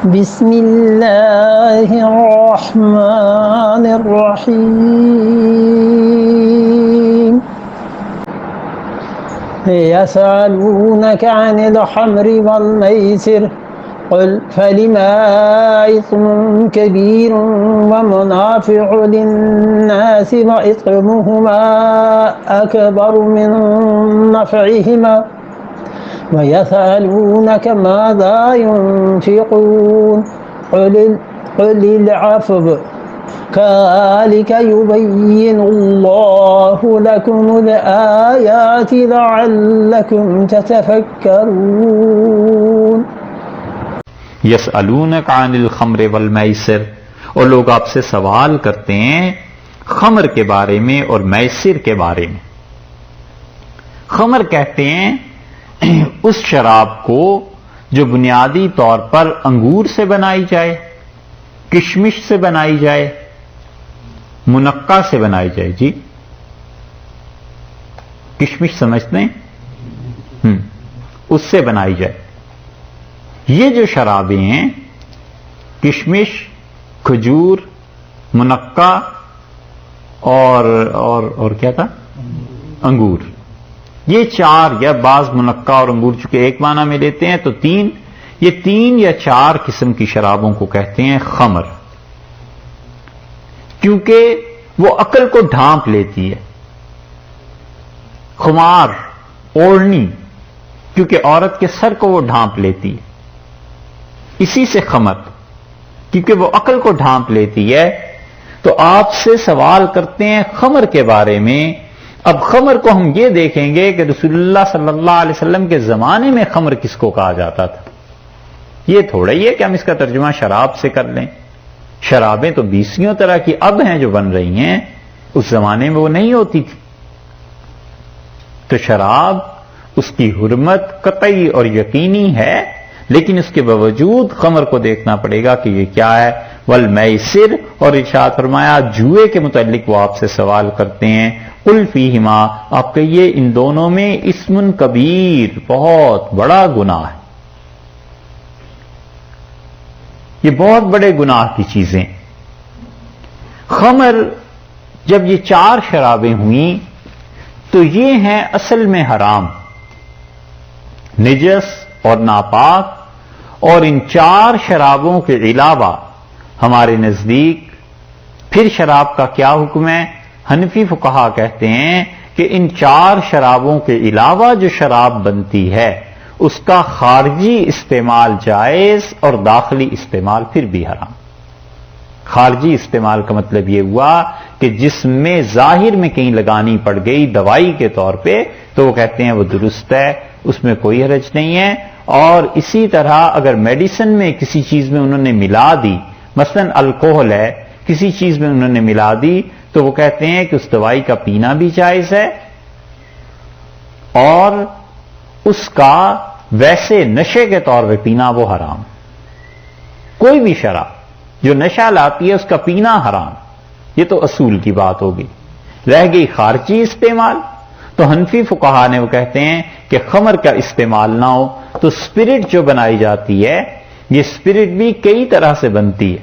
بسم اللہ الرحمن الرحیم يسألونك عن الخمر والميسر قل فيهما إثم كبير ومنافع للناس وإثمهما أكبر من نفعهما ويسألونك ماذا ينفقون قل العفو كذلك يبين الله لكم الآيات لعلكم تتفكرون یسألونک عن الخمر والمیسر، اور لوگ آپ سے سوال کرتے ہیں خمر کے بارے میں اور میسر کے بارے میں۔ خمر کہتے ہیں اس شراب کو جو بنیادی طور پر انگور سے بنائی جائے، کشمش سے بنائی جائے، منقع سے بنائی جائے۔ جی کشمش سمجھتے ہیں؟ اس سے بنائی جائے۔ یہ جو شرابیں ہیں، کشمش، کھجور، منقع اور کیا تھا؟ انگور۔ یہ چار، یا بعض منقع اور انگور چونکہ ایک معنی میں لیتے ہیں تو تین، یہ تین یا چار قسم کی شرابوں کو کہتے ہیں خمر، کیونکہ وہ عقل کو ڈھانپ لیتی ہے۔ خمار، اوڑھنی، کیونکہ عورت کے سر کو وہ ڈھانپ لیتی ہے، اسی سے خمر، کیونکہ وہ عقل کو ڈھانپ لیتی ہے۔ تو آپ سے سوال کرتے ہیں خمر کے بارے میں۔ اب خمر کو ہم یہ دیکھیں گے کہ رسول اللہ صلی اللہ علیہ وسلم کے زمانے میں خمر کس کو کہا جاتا تھا۔ یہ تھوڑا ہی ہے کہ ہم اس کا ترجمہ شراب سے کر لیں۔ شرابیں تو 20 طرح کی اب ہیں جو بن رہی ہیں، اس زمانے میں وہ نہیں ہوتی تھی۔ تو شراب، اس کی حرمت قطعی اور یقینی ہے، لیکن اس کے باوجود خمر کو دیکھنا پڑے گا کہ یہ کیا ہے۔ والمیسر، اور ارشاد فرمایا جوئے کے متعلق وہ آپ سے سوال کرتے ہیں۔ قل فیہما، آپ کہیے ان دونوں میں اسم کبیر، بہت بڑا گناہ ہے، یہ بہت بڑے گناہ کی چیزیں۔ خمر جب یہ چار شرابیں ہوئیں تو یہ ہیں اصل میں حرام، نجس اور ناپاک، اور ان چار شرابوں کے علاوہ ہمارے نزدیک پھر شراب کا کیا حکم ہے؟ حنفی فقہا کہتے ہیں کہ ان چار شرابوں کے علاوہ جو شراب بنتی ہے اس کا خارجی استعمال جائز اور داخلی استعمال پھر بھی حرام۔ خارجی استعمال کا مطلب یہ ہوا کہ جس میں ظاہر میں کہیں لگانی پڑ گئی دوائی کے طور پہ تو وہ کہتے ہیں وہ درست ہے، اس میں کوئی حرج نہیں ہے۔ اور اسی طرح اگر میڈیسن میں کسی چیز میں انہوں نے ملا دی، مثلا الکوہل ہے، کسی چیز میں انہوں نے ملا دی، تو وہ کہتے ہیں کہ اس دوائی کا پینا بھی جائز ہے، اور اس کا ویسے نشے کے طور پہ پینا وہ حرام۔ کوئی بھی شراب جو نشہ لاتی ہے اس کا پینا حرام۔ یہ تو اصول کی بات ہوگی۔ رہ گئی خارجی استعمال، تو حنفی فقہا نے وہ کہتے ہیں کہ خمر کا استعمال نہ ہو تو اسپرٹ جو بنائی جاتی ہے، یہ اسپرٹ بھی کئی طرح سے بنتی ہے،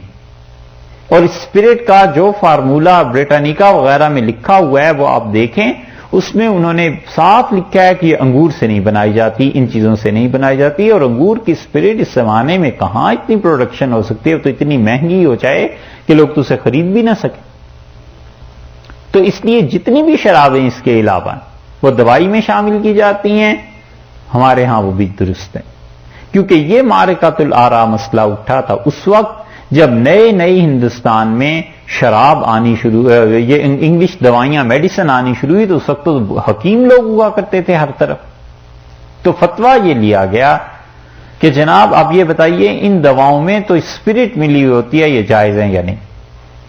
اور اسپرٹ کا جو فارمولا بریٹانیکا وغیرہ میں لکھا ہوا ہے وہ آپ دیکھیں، اس میں انہوں نے صاف لکھا ہے کہ یہ انگور سے نہیں بنائی جاتی، ان چیزوں سے نہیں بنائی جاتی، اور انگور کی اسپرٹ اس زمانے میں کہاں اتنی پروڈکشن ہو سکتی ہے، تو اتنی مہنگی ہو جائے کہ لوگ تو اسے خرید بھی نہ سکیں۔ تو اس لیے جتنی بھی شرابیں اس کے علاوہ وہ دوائی میں شامل کی جاتی ہیں، ہمارے ہاں وہ بھی درست ہیں، کیونکہ یہ معرکۃ الآراء مسئلہ اٹھا تھا اس وقت جب نئے ہندوستان میں شراب آنی شروع، یہ انگلش دوائیاں میڈیسن آنی شروع ہوئی، تو اس وقت تو حکیم لوگ ہوا کرتے تھے ہر طرف۔ تو فتویٰ یہ لیا گیا کہ جناب اب یہ بتائیے ان دواؤں میں تو اسپرٹ ملی ہوئی ہوتی ہے، یہ جائز ہے یا نہیں؟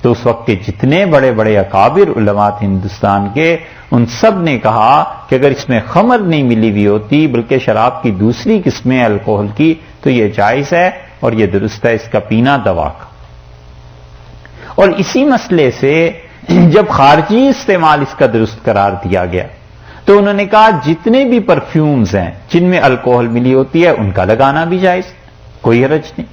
تو اس وقت کے جتنے بڑے بڑے اکابر علماء تھے ہندوستان کے، ان سب نے کہا کہ اگر اس میں خمر نہیں ملی ہوئی ہوتی بلکہ شراب کی دوسری قسمیں الکوہل کی تو یہ جائز ہے اور یہ درست ہے اس کا پینا دوا کا۔ اور اسی مسئلے سے جب خارجی استعمال اس کا درست قرار دیا گیا تو انہوں نے کہا جتنے بھی پرفیومز ہیں جن میں الکوہل ملی ہوتی ہے ان کا لگانا بھی جائز، کوئی حرج نہیں۔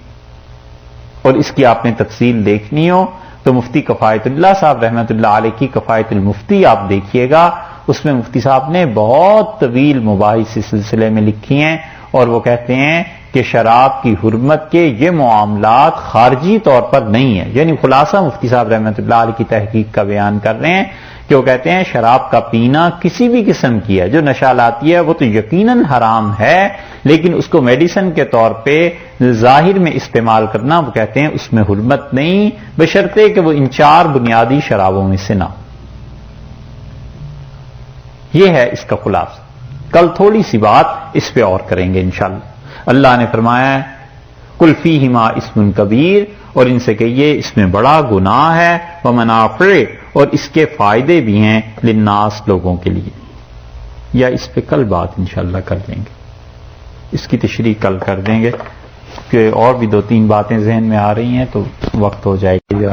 اور اس کی آپ نے تفصیل دیکھنی ہو تو مفتی کفایت اللہ صاحب رحمۃ اللہ علیہ کی کفایت المفتی آپ دیکھیے گا، اس میں مفتی صاحب نے بہت طویل مباحث اس سلسلے میں لکھی ہیں، اور وہ کہتے ہیں کہ شراب کی حرمت کے یہ معاملات خارجی طور پر نہیں ہیں. یعنی خلاصہ مفتی صاحب رحمۃ اللہ علیہ کی تحقیق کا بیان کر رہے ہیں کہ وہ کہتے ہیں شراب کا پینا کسی بھی قسم کی ہے جو نشہ لاتی ہے وہ تو یقیناً حرام ہے، لیکن اس کو میڈیسن کے طور پہ ظاہر میں استعمال کرنا وہ کہتے ہیں اس میں حرمت نہیں، بشرطے کہ وہ ان 4 بنیادی شرابوں میں سے نہ. یہ ہے اس کا خلاصہ. کل تھوڑی سی بات اس پہ اور کریں گے انشاءاللہ. اللہ نے فرمایا قل فیہما اسم کبیر، اور ان سے کہیے اس میں بڑا گناہ ہے، ومنافع، اور اس کے فائدے بھی ہیں، للناس، لوگوں کے لیے. یا اس پہ کل بات انشاءاللہ کر دیں گے، اس کی تشریح کل کر دیں گے کہ اور بھی 2-3 باتیں ذہن میں آ رہی ہیں تو وقت ہو جائے گی.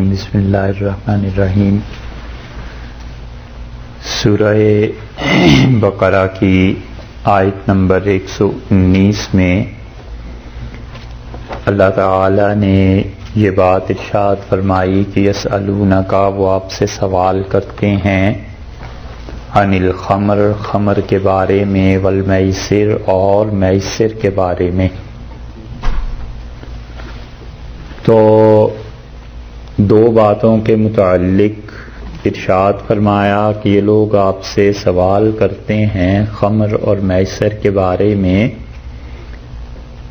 بسم اللہ الرحمن الرحیم. سورہ بقرہ کی آیت نمبر 119 میں اللہ تعالی نے یہ بات ارشاد فرمائی کہ یسألونک، وہ آپ سے سوال کرتے ہیں، عن الخمر، خمر کے بارے میں، والمیسر، اور میسر کے بارے میں. تو 2 باتوں کے متعلق ارشاد فرمایا کہ یہ لوگ آپ سے سوال کرتے ہیں خمر اور میسر کے بارے میں،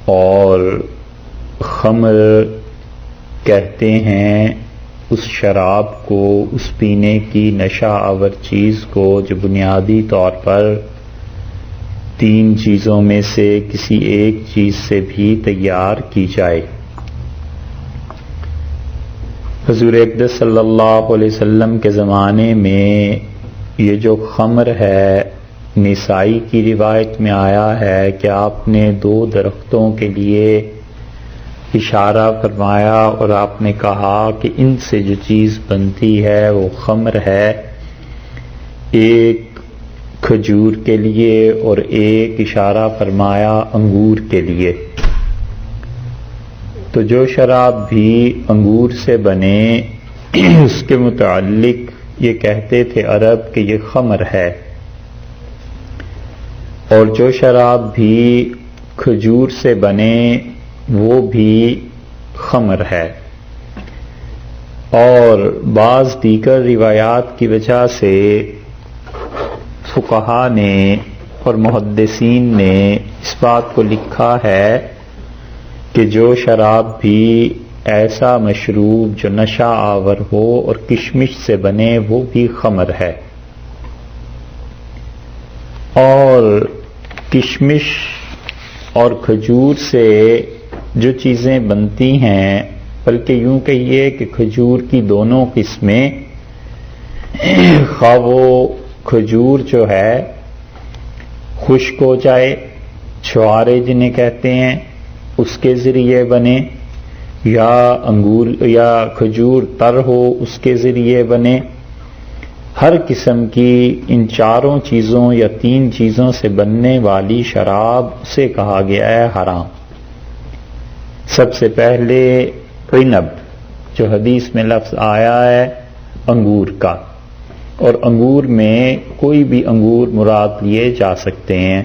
اور خمر کہتے ہیں اس شراب کو، اس پینے کی نشہ آور چیز کو جو بنیادی طور پر 3 چیزوں میں سے کسی ایک چیز سے بھی تیار کی جائے. حضور اقدس صلی اللہ علیہ وسلم کے زمانے میں یہ جو خمر ہے، نسائی کی روایت میں آیا ہے کہ آپ نے 2 درختوں کے لیے اشارہ فرمایا اور آپ نے کہا کہ ان سے جو چیز بنتی ہے وہ خمر ہے، ایک کھجور کے لیے اور ایک اشارہ فرمایا انگور کے لیے. تو جو شراب بھی انگور سے بنے اس کے متعلق یہ کہتے تھے عرب کہ یہ خمر ہے، اور جو شراب بھی کھجور سے بنے وہ بھی خمر ہے. اور بعض دیگر روایات کی وجہ سے فقہا نے اور محدثین نے اس بات کو لکھا ہے کہ جو شراب بھی ایسا مشروب جو نشہ آور ہو اور کشمش سے بنے وہ بھی خمر ہے. اور کشمش اور کھجور سے جو چیزیں بنتی ہیں، بلکہ یوں کہیے کہ کھجور کی دونوں قسمیں، خواہ وہ کھجور جو ہے خشک ہو جائے، چھوارے جنہیں کہتے ہیں، اس کے ذریعے بنے، یا انگور یا کھجور تر ہو اس کے ذریعے بنے، ہر قسم کی ان 4 چیزوں یا 3 چیزوں سے بننے والی شراب اسے کہا گیا ہے حرام. سب سے پہلے عنب، جو حدیث میں لفظ آیا ہے انگور کا، اور انگور میں کوئی بھی انگور مراد لیے جا سکتے ہیں،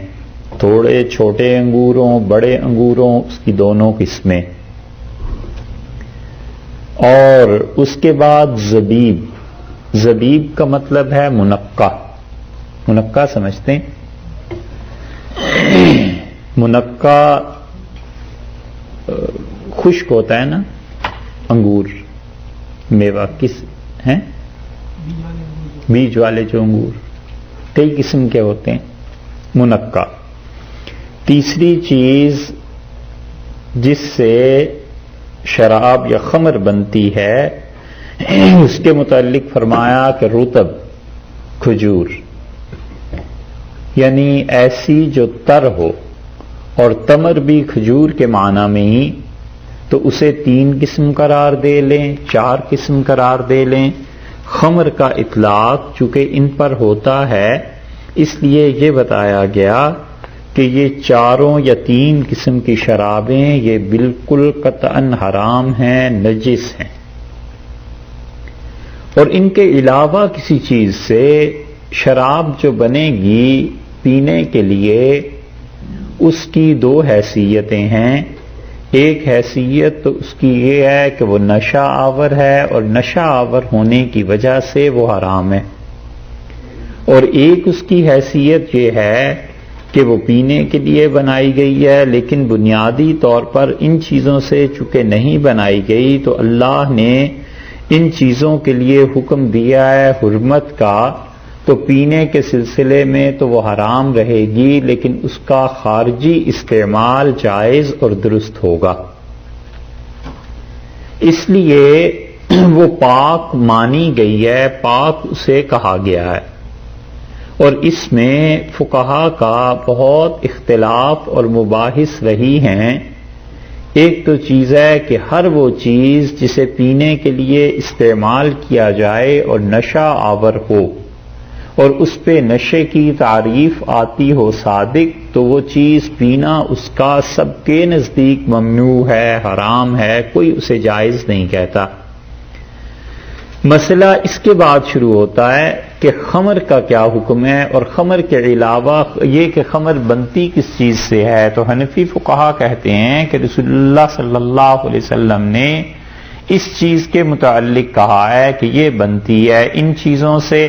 تھوڑے چھوٹے انگوروں، بڑے انگوروں، اس کی دونوں قسمیں. اور اس کے بعد زبیب. زبیب کا مطلب ہے منقع. منقع سمجھتے ہیں؟ منقع خشک ہوتا ہے نا انگور، میوہ کس ہیں، بیج والے جو انگور کئی قسم کے ہوتے ہیں، منقع. تیسری چیز جس سے شراب یا خمر بنتی ہے اس کے متعلق فرمایا کہ رطب، کھجور، یعنی ایسی جو تر ہو، اور تمر بھی کھجور کے معنی میں ہی، تو اسے 3 قسم قرار دے لیں، 4 قسم قرار دے لیں. خمر کا اطلاق چونکہ ان پر ہوتا ہے اس لیے یہ بتایا گیا کہ یہ چاروں یا تین قسم کی شرابیں یہ بالکل قطعاً حرام ہیں، نجس ہیں، اور ان کے علاوہ کسی چیز سے شراب جو بنے گی پینے کے لیے اس کی دو حیثیتیں ہیں۔ ایک حیثیت تو اس کی یہ ہے کہ وہ نشہ آور ہے اور نشہ آور ہونے کی وجہ سے وہ حرام ہے، اور ایک اس کی حیثیت یہ ہے کہ وہ پینے کے لیے بنائی گئی ہے، لیکن بنیادی طور پر ان چیزوں سے چونکہ نہیں بنائی گئی تو اللہ نے ان چیزوں کے لیے حکم دیا ہے حرمت کا، تو پینے کے سلسلے میں تو وہ حرام رہے گی، لیکن اس کا خارجی استعمال جائز اور درست ہوگا، اس لیے وہ پاک مانی گئی ہے، پاک اسے کہا گیا ہے۔ اور اس میں فقہا کا بہت اختلاف اور مباحث رہی ہیں۔ ایک تو چیز ہے کہ ہر وہ چیز جسے پینے کے لیے استعمال کیا جائے اور نشہ آور ہو اور اس پہ نشے کی تعریف آتی ہو صادق، تو وہ چیز پینا اس کا سب کے نزدیک ممنوع ہے، حرام ہے، کوئی اسے جائز نہیں کہتا۔ مسئلہ اس کے بعد شروع ہوتا ہے کہ خمر کا کیا حکم ہے، اور خمر کے علاوہ یہ کہ خمر بنتی کس چیز سے ہے۔ تو حنفی فقہا کہتے ہیں کہ رسول اللہ صلی اللہ علیہ وسلم نے اس چیز کے متعلق کہا ہے کہ یہ بنتی ہے ان چیزوں سے،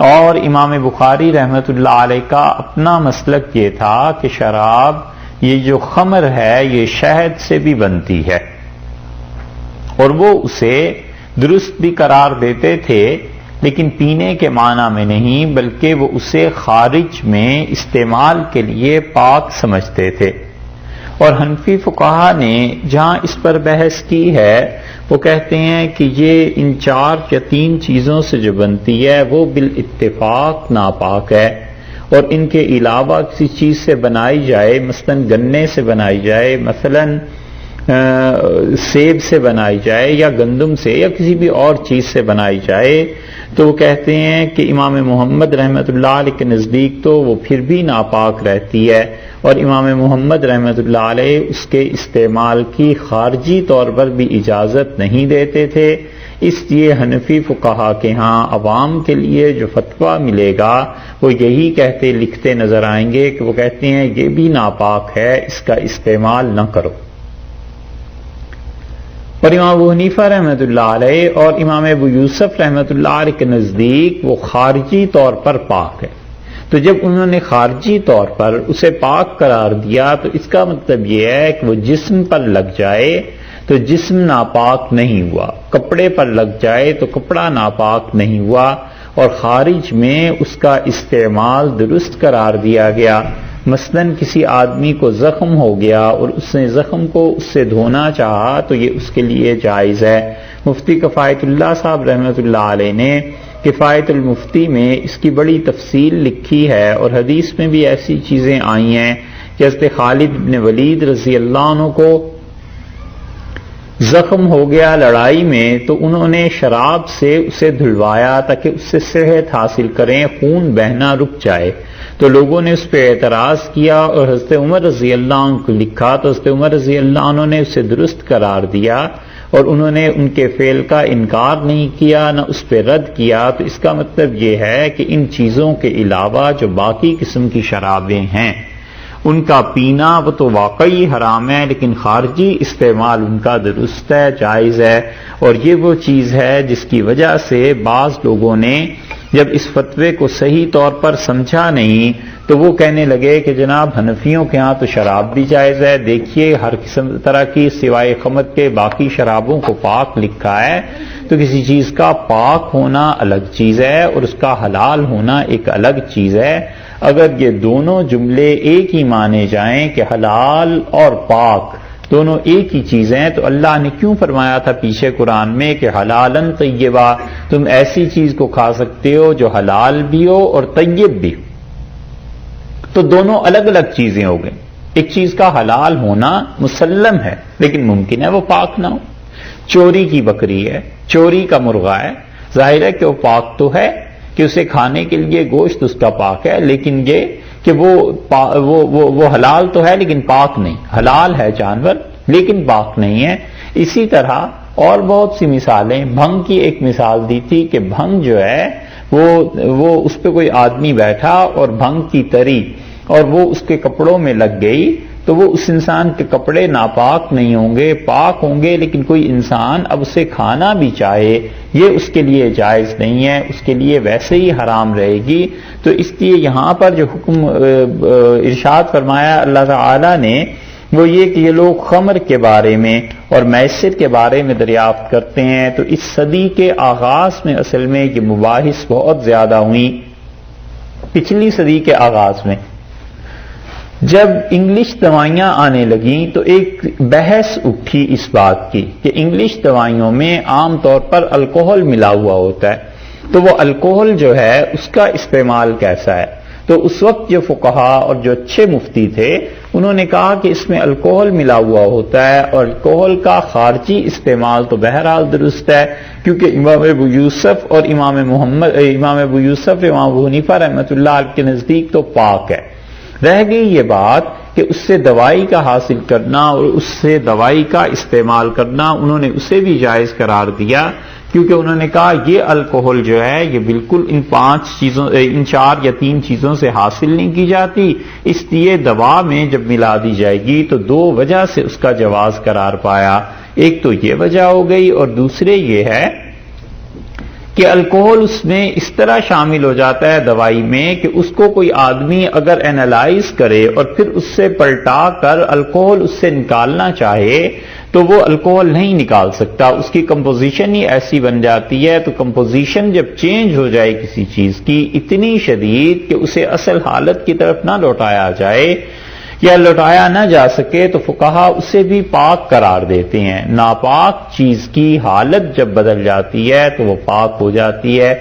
اور امام بخاری رحمۃ اللہ علیہ کا اپنا مسلک یہ تھا کہ شراب یہ جو خمر ہے یہ شہد سے بھی بنتی ہے، اور وہ اسے درست بھی قرار دیتے تھے لیکن پینے کے معنی میں نہیں، بلکہ وہ اسے خارج میں استعمال کے لیے پاک سمجھتے تھے۔ اور حنفی فقہا نے جہاں اس پر بحث کی ہے وہ کہتے ہیں کہ یہ ان چار یا تین چیزوں سے جو بنتی ہے وہ بالاتفاق ناپاک ہے، اور ان کے علاوہ کسی چیز سے بنائی جائے، مثلا گنے سے بنائی جائے، مثلا سیب سے بنائی جائے یا گندم سے یا کسی بھی اور چیز سے بنائی جائے، تو وہ کہتے ہیں کہ امام محمد رحمۃ اللہ علیہ کے نزدیک تو وہ پھر بھی ناپاک رہتی ہے، اور امام محمد رحمۃ اللہ علیہ اس کے استعمال کی خارجی طور پر بھی اجازت نہیں دیتے تھے۔ اس لیے حنفی فقہا کے ہاں عوام کے لیے جو فتویٰ ملے گا وہ یہی کہتے لکھتے نظر آئیں گے کہ وہ کہتے ہیں یہ بھی ناپاک ہے، اس کا استعمال نہ کرو۔ اور امام ابو حنیفہ رحمۃ اللہ علیہ اور امام ابو یوسف رحمۃ اللہ علیہ کے نزدیک وہ خارجی طور پر پاک ہے، تو جب انہوں نے خارجی طور پر اسے پاک قرار دیا تو اس کا مطلب یہ ہے کہ وہ جسم پر لگ جائے تو جسم ناپاک نہیں ہوا، کپڑے پر لگ جائے تو کپڑا ناپاک نہیں ہوا، اور خارج میں اس کا استعمال درست قرار دیا گیا۔ مثلا کسی آدمی کو زخم ہو گیا اور اس نے زخم کو اس سے دھونا چاہا تو یہ اس کے لیے جائز ہے۔ مفتی کفایت اللہ صاحب رحمۃ اللہ علیہ نے کفایت المفتی میں اس کی بڑی تفصیل لکھی ہے، اور حدیث میں بھی ایسی چیزیں آئی ہیں کہ حضرت خالد بن ولید رضی اللہ عنہ کو زخم ہو گیا لڑائی میں، تو انہوں نے شراب سے اسے دھلوایا تاکہ اس سے صحت حاصل کریں، خون بہنا رک جائے۔ تو لوگوں نے اس پہ اعتراض کیا اور حضرت عمر رضی اللہ عنہ کو لکھا، تو حضرت عمر رضی اللہ عنہ نے اسے درست قرار دیا، اور انہوں نے ان کے فعل کا انکار نہیں کیا نہ اس پہ رد کیا۔ تو اس کا مطلب یہ ہے کہ ان چیزوں کے علاوہ جو باقی قسم کی شرابیں ہیں ان کا پینا وہ تو واقعی حرام ہے، لیکن خارجی استعمال ان کا درست ہے، جائز ہے، اور یہ وہ چیز ہے جس کی وجہ سے بعض لوگوں نے جب اس فتوے کو صحیح طور پر سمجھا نہیں تو وہ کہنے لگے کہ جناب حنفیوں کے ہاں تو شراب بھی جائز ہے، دیکھیے ہر قسم طرح کی سوائے خمر کے باقی شرابوں کو پاک لکھا ہے، تو کسی چیز کا پاک ہونا الگ چیز ہے اور اس کا حلال ہونا ایک الگ چیز ہے۔ اگر یہ دونوں جملے ایک ہی مانے جائیں کہ حلال اور پاک دونوں ایک ہی چیزیں، تو اللہ نے کیوں فرمایا تھا پیچھے قرآن میں کہ حلالن طیبہ، تم ایسی چیز کو کھا سکتے ہو جو حلال بھی ہو اور طیب بھی ہو؟ تو دونوں الگ الگ چیزیں ہو گئیں۔ ایک چیز کا حلال ہونا مسلم ہے لیکن ممکن ہے وہ پاک نہ ہو۔ چوری کی بکری ہے، چوری کا مرغا ہے، ظاہر ہے کہ وہ پاک تو ہے کہ اسے کھانے کے لیے گوشت اس کا پاک ہے، لیکن یہ کہ وہ حلال تو ہے لیکن پاک نہیں، حلال ہے جانور لیکن پاک نہیں ہے۔ اسی طرح اور بہت سی مثالیں، بھنگ کی ایک مثال دی تھی کہ بھنگ جو ہے وہ اس پہ کوئی آدمی بیٹھا اور بھنگ کی تری اور وہ اس کے کپڑوں میں لگ گئی تو وہ اس انسان کے کپڑے ناپاک نہیں ہوں گے، پاک ہوں گے، لیکن کوئی انسان اب اسے کھانا بھی چاہے یہ اس کے لیے جائز نہیں ہے، اس کے لیے ویسے ہی حرام رہے گی۔ تو اس لیے یہاں پر جو حکم ارشاد فرمایا اللہ تعالی نے وہ یہ کہ یہ لوگ خمر کے بارے میں اور میسر کے بارے میں دریافت کرتے ہیں۔ تو اس صدی کے آغاز میں اصل میں یہ مباحث بہت زیادہ ہوئیں۔ پچھلی صدی کے آغاز میں جب انگلش دوائیاں آنے لگیں تو ایک بحث اٹھی اس بات کی کہ انگلش دوائیوں میں عام طور پر الکوہل ملا ہوا ہوتا ہے، تو وہ الکوہل جو ہے اس کا استعمال کیسا ہے؟ تو اس وقت جو فقہا اور جو اچھے مفتی تھے انہوں نے کہا کہ اس میں الکوہل ملا ہوا ہوتا ہے، اور الکوہل کا خارجی استعمال تو بہرحال درست ہے کیونکہ امام ابو یوسف اور امام ابو حنیفہ رحمۃ اللہ علیہ کے نزدیک تو پاک ہے۔ رہ گئی یہ بات کہ اس سے دوائی کا حاصل کرنا اور اس سے دوائی کا استعمال کرنا، انہوں نے اسے بھی جائز قرار دیا کیونکہ انہوں نے کہا یہ الکوہل جو ہے یہ بالکل ان 4 یا 3 چیزوں سے حاصل نہیں کی جاتی، اس لیے دوا میں جب ملا دی جائے گی تو 2 وجہ سے اس کا جواز قرار پایا۔ ایک تو یہ وجہ ہو گئی اور دوسرے یہ ہے کہ الکوہل اس میں اس طرح شامل ہو جاتا ہے دوائی میں کہ اس کو کوئی آدمی اگر اینالائز کرے اور پھر اس سے پلٹا کر الکوہل اس سے نکالنا چاہے تو وہ الکوہل نہیں نکال سکتا، اس کی کمپوزیشن ہی ایسی بن جاتی ہے۔ تو کمپوزیشن جب چینج ہو جائے کسی چیز کی اتنی شدید کہ اسے اصل حالت کی طرف نہ لوٹایا جائے یا لوٹایا نہ جا سکے تو فقہا اسے بھی پاک قرار دیتے ہیں۔ ناپاک چیز کی حالت جب بدل جاتی ہے تو وہ پاک ہو جاتی ہے۔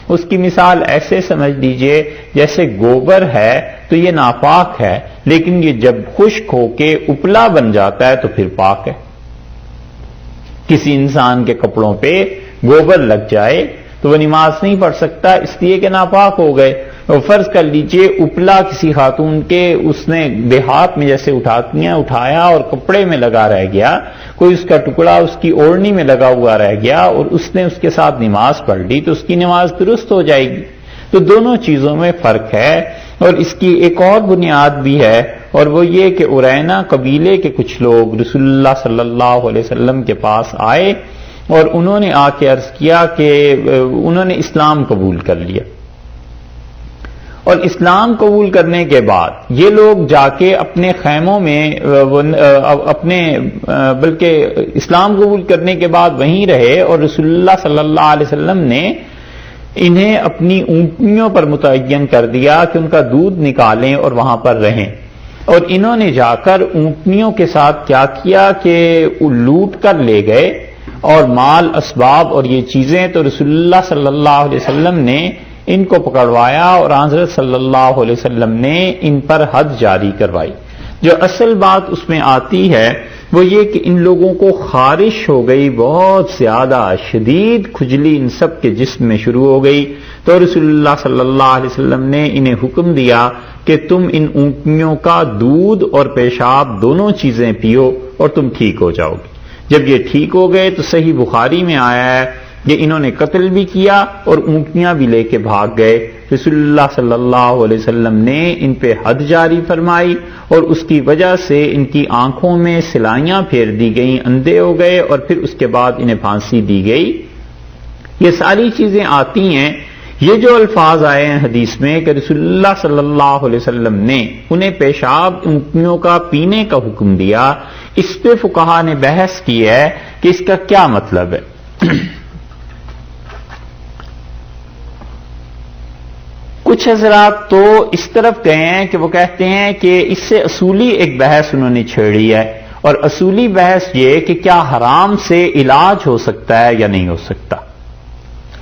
اس کی مثال ایسے سمجھ لیجئے جیسے گوبر ہے تو یہ ناپاک ہے لیکن یہ جب خشک ہو کے اپلا بن جاتا ہے تو پھر پاک ہے۔ کسی انسان کے کپڑوں پہ گوبر لگ جائے تو وہ نماز نہیں پڑھ سکتا اس لیے کہ ناپاک ہو گئے۔ اور فرض کر لیجئے اپلا کسی خاتون کے اس نے دیہات میں جیسے اٹھاتی ہیں اٹھایا اور کپڑے میں لگا رہ گیا، کوئی اس کا ٹکڑا اس کی اوڑھنی میں لگا ہوا رہ گیا اور اس نے اس کے ساتھ نماز پڑھ لی تو اس کی نماز درست ہو جائے گی۔ تو دونوں چیزوں میں فرق ہے، اور اس کی ایک اور بنیاد بھی ہے اور وہ یہ کہ ارینا قبیلے کے کچھ لوگ رسول اللہ صلی اللہ علیہ وسلم کے پاس آئے اور انہوں نے آ کے عرض کیا کہ انہوں نے اسلام قبول کر لیا، اور اسلام قبول کرنے کے بعد یہ لوگ جا کے اپنے خیموں میں بلکہ اسلام قبول کرنے کے بعد وہیں رہے اور رسول اللہ صلی اللہ علیہ وسلم نے انہیں اپنی اونٹنیوں پر متعین کر دیا کہ ان کا دودھ نکالیں اور وہاں پر رہیں، اور انہوں نے جا کر اونٹنیوں کے ساتھ کیا کیا کہ لوٹ کر لے گئے اور مال اسباب اور یہ چیزیں، تو رسول اللہ صلی اللہ علیہ وسلم نے ان کو پکڑوایا اور حضرت صلی اللہ علیہ وسلم نے ان پر حد جاری کروائی۔ جو اصل بات اس میں آتی ہے وہ یہ کہ ان لوگوں کو خارش ہو گئی، بہت زیادہ شدید کھجلی ان سب کے جسم میں شروع ہو گئی، تو رسول اللہ صلی اللہ علیہ وسلم نے انہیں حکم دیا کہ تم ان اونٹنیوں کا دودھ اور پیشاب دونوں چیزیں پیو اور تم ٹھیک ہو جاؤ گے۔ جب یہ ٹھیک ہو گئے تو صحیح بخاری میں آیا ہے کہ انہوں نے قتل بھی کیا اور اونٹنیاں بھی لے کے بھاگ گئے۔ رسول اللہ صلی اللہ علیہ وسلم نے ان پہ حد جاری فرمائی اور اس کی وجہ سے ان کی آنکھوں میں سلائیاں پھیر دی گئیں، اندھے ہو گئے، اور پھر اس کے بعد انہیں پھانسی دی گئی۔ یہ ساری چیزیں آتی ہیں۔ یہ جو الفاظ آئے ہیں حدیث میں کہ رسول اللہ صلی اللہ علیہ وسلم نے انہیں پیشاب اونٹنیوں کا پینے کا حکم دیا، اس پہ فقہا نے بحث کی ہے کہ اس کا کیا مطلب ہے۔ کچھ حضرات تو اس طرف گئے ہیں کہ وہ کہتے ہیں کہ اس سے اصولی ایک بحث انہوں نے چھیڑی ہے، اور اصولی بحث یہ کہ کیا حرام سے علاج ہو سکتا ہے یا نہیں ہو سکتا،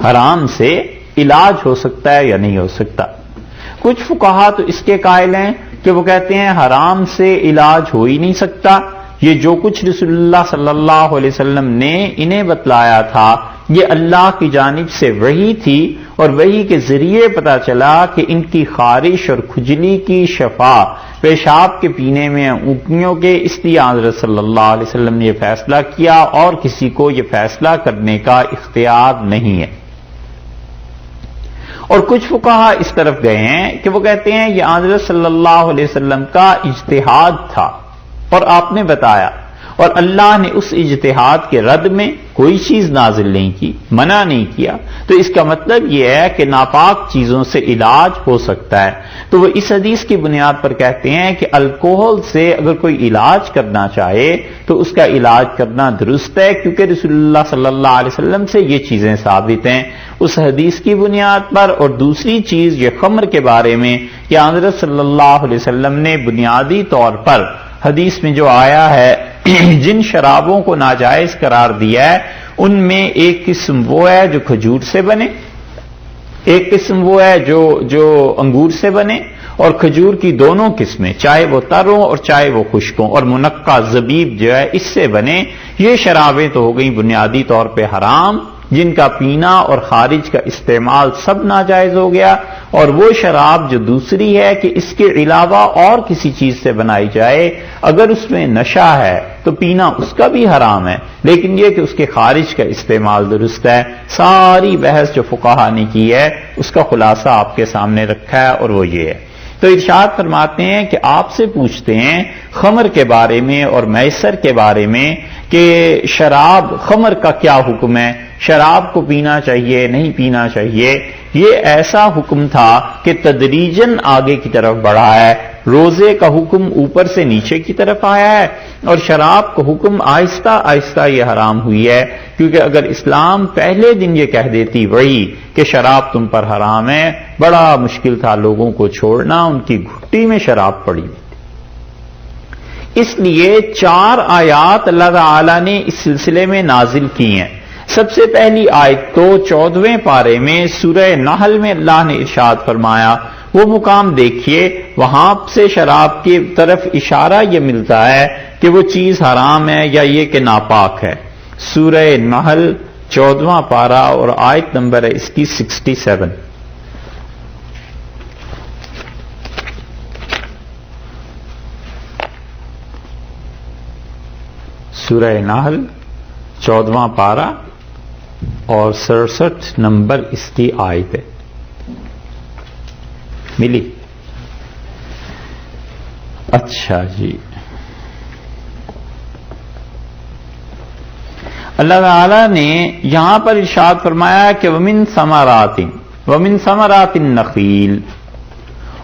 حرام سے علاج ہو سکتا ہے یا نہیں ہو سکتا۔ کچھ فقہا تو اس کے قائل ہیں کہ وہ کہتے ہیں حرام سے علاج ہو ہی نہیں سکتا، یہ جو کچھ رسول اللہ صلی اللہ علیہ وسلم نے انہیں بتلایا تھا یہ اللہ کی جانب سے وحی تھی، اور وحی کے ذریعے پتہ چلا کہ ان کی خارش اور کھجلی کی شفا پیشاب کے پینے میں اونٹنیوں کے، اس لیے حضرت صلی اللہ علیہ وسلم نے یہ فیصلہ کیا، اور کسی کو یہ فیصلہ کرنے کا اختیار نہیں ہے۔ اور کچھ فقہا اس طرف گئے ہیں کہ وہ کہتے ہیں یہ حضرت صلی اللہ علیہ وسلم کا اجتہاد تھا، اور آپ نے بتایا، اور اللہ نے اس اجتہاد کے رد میں کوئی چیز نازل نہیں کی، منع نہیں کیا، تو اس کا مطلب یہ ہے کہ ناپاک چیزوں سے علاج ہو سکتا ہے۔ تو وہ اس حدیث کی بنیاد پر کہتے ہیں کہ الکوہل سے اگر کوئی علاج کرنا چاہے تو اس کا علاج کرنا درست ہے، کیونکہ رسول اللہ صلی اللہ علیہ وسلم سے یہ چیزیں ثابت ہیں اس حدیث کی بنیاد پر۔ اور دوسری چیز یہ خمر کے بارے میں کہ حضرت صلی اللہ علیہ وسلم نے بنیادی طور پر حدیث میں جو آیا ہے جن شرابوں کو ناجائز قرار دیا ہے ان میں ایک قسم وہ ہے جو کھجور سے بنے، ایک قسم وہ ہے جو انگور سے بنے، اور کھجور کی دونوں قسمیں چاہے وہ تر ہوں اور چاہے وہ خشک ہوں، اور منقع زبیب جو ہے اس سے بنے، یہ شرابیں تو ہو گئیں بنیادی طور پہ حرام، جن کا پینا اور خارج کا استعمال سب ناجائز ہو گیا۔ اور وہ شراب جو دوسری ہے کہ اس کے علاوہ اور کسی چیز سے بنائی جائے، اگر اس میں نشہ ہے تو پینا اس کا بھی حرام ہے، لیکن یہ کہ اس کے خارج کا استعمال درست ہے۔ ساری بحث جو فقہا نے کی ہے اس کا خلاصہ آپ کے سامنے رکھا ہے، اور وہ یہ ہے۔ تو ارشاد فرماتے ہیں کہ آپ سے پوچھتے ہیں خمر کے بارے میں اور میسر کے بارے میں کہ شراب، خمر کا کیا حکم ہے، شراب کو پینا چاہیے نہیں پینا چاہیے۔ یہ ایسا حکم تھا کہ تدریجاً آگے کی طرف بڑھا ہے، روزے کا حکم اوپر سے نیچے کی طرف آیا ہے، اور شراب کا حکم آہستہ آہستہ یہ حرام ہوئی ہے، کیونکہ اگر اسلام پہلے دن یہ کہہ دیتی وہی کہ شراب تم پر حرام ہے، بڑا مشکل تھا لوگوں کو چھوڑنا، ان کی گھٹی میں شراب پڑی ہوئی تھی۔ اس لیے 4 آیات اللہ تعالی نے اس سلسلے میں نازل کی ہیں۔ سب سے پہلی آیت تو 14ویں پارے میں سورہ نحل میں اللہ نے ارشاد فرمایا، وہ مقام دیکھیے، وہاں سے شراب کی طرف اشارہ یہ ملتا ہے کہ وہ چیز حرام ہے یا یہ کہ ناپاک ہے۔ سورہ نحل 14واں پارہ اور آیت نمبر ہے اس کی 67۔ سورہ نحل 14واں پارہ اور 67 نمبر اس کی آیت ہے، ملی؟ اچھا جی، اللہ تعالی نے یہاں پر ارشاد فرمایا کہ ومن ثمرات النخیل،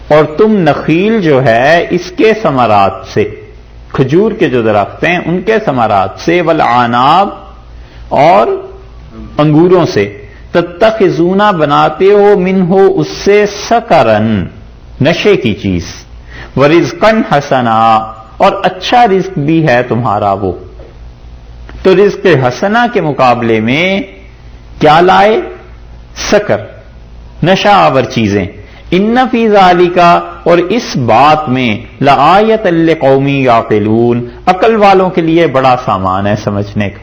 اور تم نخیل جو ہے اس کے ثمرات سے، کھجور کے جو درخت ہیں ان کے ثمرات سے، والعناب، اور انگوروں سے، تتخذون بناتے ہو منہ اس سے، سکرن نشے کی چیز، ورزقن حسنا، اور اچھا رزق بھی ہے تمہارا وہ۔ تو رزق حسنا کے مقابلے میں کیا لائے؟ سکر، نشہ آور چیزیں۔ ان فی ذالک، اور اس بات میں، لآیۃ لقوم یعقلون، عقل والوں کے لیے بڑا سامان ہے سمجھنے کا۔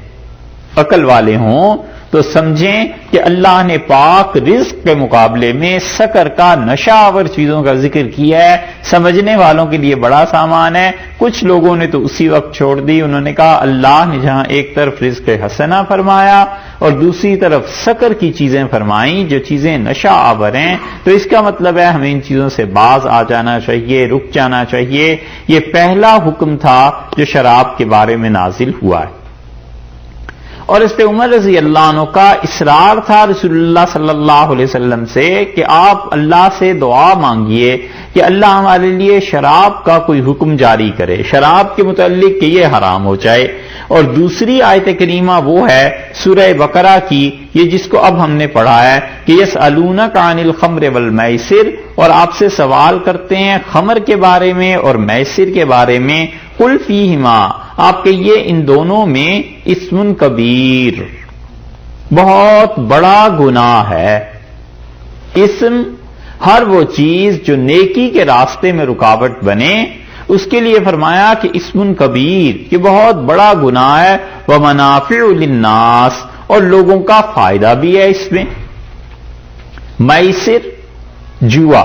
عقل والے ہوں تو سمجھیں کہ اللہ نے پاک رزق کے مقابلے میں سکر کا، نشہ آور چیزوں کا ذکر کیا ہے، سمجھنے والوں کے لیے بڑا سامان ہے۔ کچھ لوگوں نے تو اسی وقت چھوڑ دی، انہوں نے کہا اللہ نے جہاں ایک طرف رزق حسنہ فرمایا اور دوسری طرف سکر کی چیزیں فرمائیں جو چیزیں نشہ آور ہیں، تو اس کا مطلب ہے ہمیں ان چیزوں سے باز آ جانا چاہیے، رک جانا چاہیے۔ یہ پہلا حکم تھا جو شراب کے بارے میں نازل ہوا ہے۔ اور اس پہ عمر رضی اللہ عنہ کا اصرار تھا رسول اللہ صلی اللہ علیہ وسلم سے کہ آپ اللہ سے دعا مانگیے کہ اللہ ہمارے لیے شراب کا کوئی حکم جاری کرے، شراب کے متعلق کہ یہ حرام ہو جائے۔ اور دوسری آیت کریمہ وہ ہے سورہ بقرہ کی، یہ جس کو اب ہم نے پڑھا ہے کہ یسألونک عن الخمر والمیسر، اور آپ سے سوال کرتے ہیں خمر کے بارے میں اور میسر کے بارے میں، قل فیہما، آپ کہیے ان دونوں میں اسم کبیر، بہت بڑا گناہ ہے۔ اسم ہر وہ چیز جو نیکی کے راستے میں رکاوٹ بنے، اس کے لیے فرمایا کہ اسم کبیر، یہ بہت بڑا گناہ ہے۔ ومنافع للناس، اور لوگوں کا فائدہ بھی ہے اس میں. میسر جوا،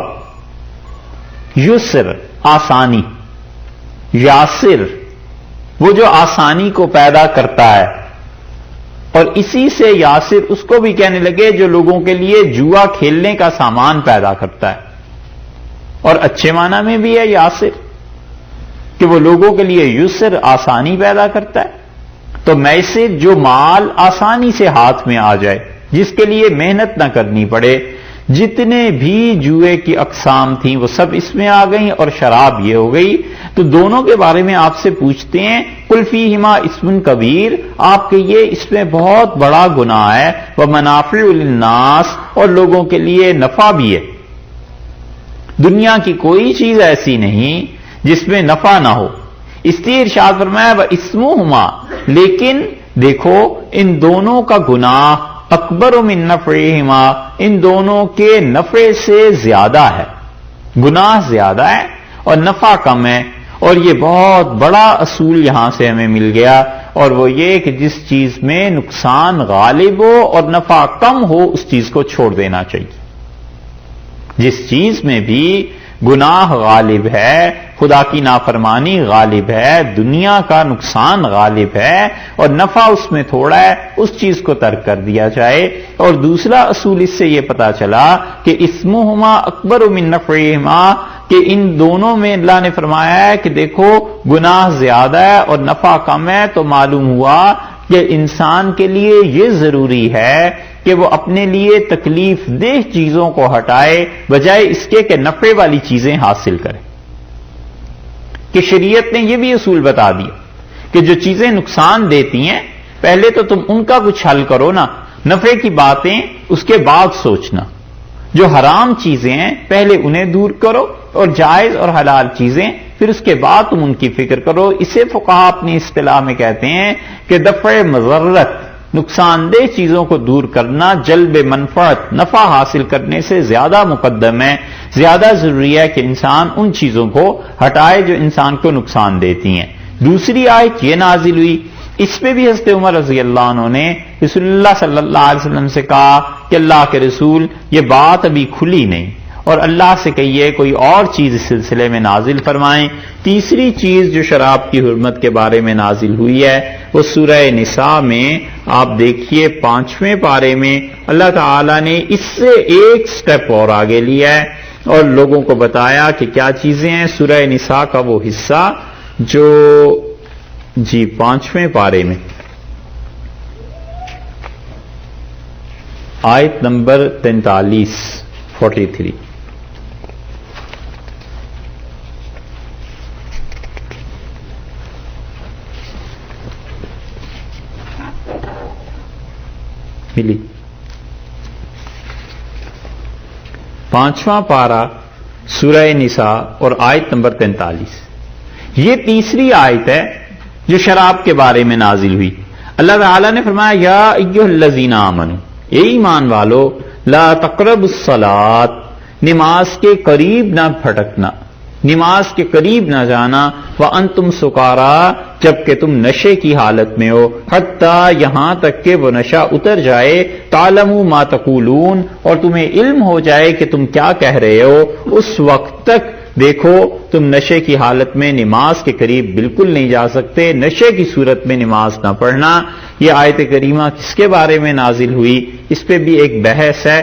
یسر آسانی، یاسر وہ جو آسانی کو پیدا کرتا ہے، اور اسی سے یاسر اس کو بھی کہنے لگے جو لوگوں کے لیے جوا کھیلنے کا سامان پیدا کرتا ہے. اور اچھے معنی میں بھی ہے یاسر کہ وہ لوگوں کے لیے یسر آسانی پیدا کرتا ہے. تو میسر جو مال آسانی سے ہاتھ میں آ جائے، جس کے لیے محنت نہ کرنی پڑے. جتنے بھی جوئے کی اقسام تھیں وہ سب اس میں آ گئیں، اور شراب یہ ہو گئی. تو دونوں کے بارے میں آپ سے پوچھتے ہیں قل فیہما اسم کبیر، آپ کہیے اس میں بہت بڑا گناہ ہے، ومنافع للناس اور لوگوں کے لیے نفع بھی ہے. دنیا کی کوئی چیز ایسی نہیں جس میں نفع نہ ہو. اس لیے ارشاد فرمایا واسمہما، لیکن دیکھو ان دونوں کا گناہ اکبر من نفعہما، ان دونوں کے نفع سے زیادہ ہے. گناہ زیادہ ہے اور نفع کم ہے. اور یہ بہت بڑا اصول یہاں سے ہمیں مل گیا، اور وہ یہ کہ جس چیز میں نقصان غالب ہو اور نفع کم ہو اس چیز کو چھوڑ دینا چاہیے. جس چیز میں بھی گناہ غالب ہے، خدا کی نافرمانی غالب ہے، دنیا کا نقصان غالب ہے اور نفع اس میں تھوڑا ہے، اس چیز کو ترک کر دیا جائے. اور دوسرا اصول اس سے یہ پتا چلا کہ اسمہما اکبر من نفعہما، کہ ان دونوں میں اللہ نے فرمایا ہے کہ دیکھو گناہ زیادہ ہے اور نفع کم ہے، تو معلوم ہوا کہ انسان کے لیے یہ ضروری ہے کہ وہ اپنے لیے تکلیف دہ چیزوں کو ہٹائے بجائے اس کے کہ نفع والی چیزیں حاصل کرے. کہ شریعت نے یہ بھی اصول بتا دیا کہ جو چیزیں نقصان دیتی ہیں پہلے تو تم ان کا کچھ حل کرو نا، نفع کی باتیں اس کے بعد سوچنا. جو حرام چیزیں ہیں پہلے انہیں دور کرو، اور جائز اور حلال چیزیں پھر اس کے بعد تم ان کی فکر کرو. اسے فقہا اپنی اصطلاح میں کہتے ہیں کہ دفع مضرت، نقصان دہ چیزوں کو دور کرنا جلب منفعت، نفع حاصل کرنے سے زیادہ مقدم ہے. زیادہ ضروری ہے کہ انسان ان چیزوں کو ہٹائے جو انسان کو نقصان دیتی ہیں. دوسری آیت یہ نازل ہوئی، اس پہ بھی حضرت عمر رضی اللہ عنہ نے رسول اللہ صلی اللہ علیہ وسلم سے کہا کہ اللہ کے رسول یہ بات ابھی کھلی نہیں، اور اللہ سے کہیے کوئی اور چیز اس سلسلے میں نازل فرمائیں. تیسری چیز جو شراب کی حرمت کے بارے میں نازل ہوئی ہے وہ سورہ نساء میں آپ دیکھیے 5ویں پارے میں اللہ تعالی نے اس سے ایک سٹیپ اور آگے لیا ہے اور لوگوں کو بتایا کہ کیا چیزیں ہیں. سورہ نساء کا وہ حصہ جو 5ویں پارے میں آیت نمبر 43 ملی. 5واں پارہ سورہ نساء اور آیت نمبر 43. یہ تیسری آیت ہے جو شراب کے بارے میں نازل ہوئی. اللہ تعالیٰ نے فرمایا یا ایھا الذین آمنوا، اے ایمان والو، لا تقربوا الصلاۃ، نماز کے قریب نہ پھٹکنا، نماز کے قریب نہ جانا، وانتم سکارا، جبکہ تم نشے کی حالت میں ہو، حتیٰ یہاں تک کہ وہ نشہ اتر جائے، تعلموا ما تقولون، اور تمہیں علم ہو جائے کہ تم کیا کہہ رہے ہو. اس وقت تک دیکھو تم نشے کی حالت میں نماز کے قریب بالکل نہیں جا سکتے. نشے کی صورت میں نماز نہ پڑھنا. یہ آیت کریمہ کس کے بارے میں نازل ہوئی اس پہ بھی ایک بحث ہے،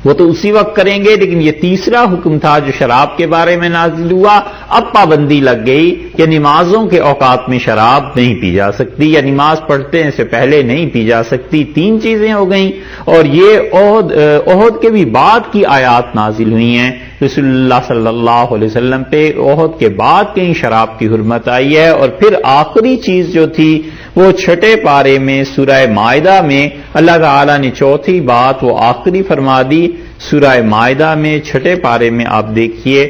وہ تو اسی وقت کریں گے، لیکن یہ تیسرا حکم تھا جو شراب کے بارے میں نازل ہوا. اب پابندی لگ گئی کہ نمازوں کے اوقات میں شراب نہیں پی جا سکتی، یا نماز پڑھتے سے پہلے نہیں پی جا سکتی. 3 چیزیں ہو گئیں. اور یہ احد کے بھی بعد کی آیات نازل ہوئی ہیں. رسول اللہ صلی اللہ علیہ وسلم پہ احد کے بعد کہیں شراب کی حرمت آئی ہے. اور پھر آخری چیز جو تھی وہ 6 پارے میں سورہ مائدہ میں اللہ تعالیٰ نے چوتھی بات وہ آخری فرما دی. سورہ مائدہ میں 6 پارے میں آپ دیکھیے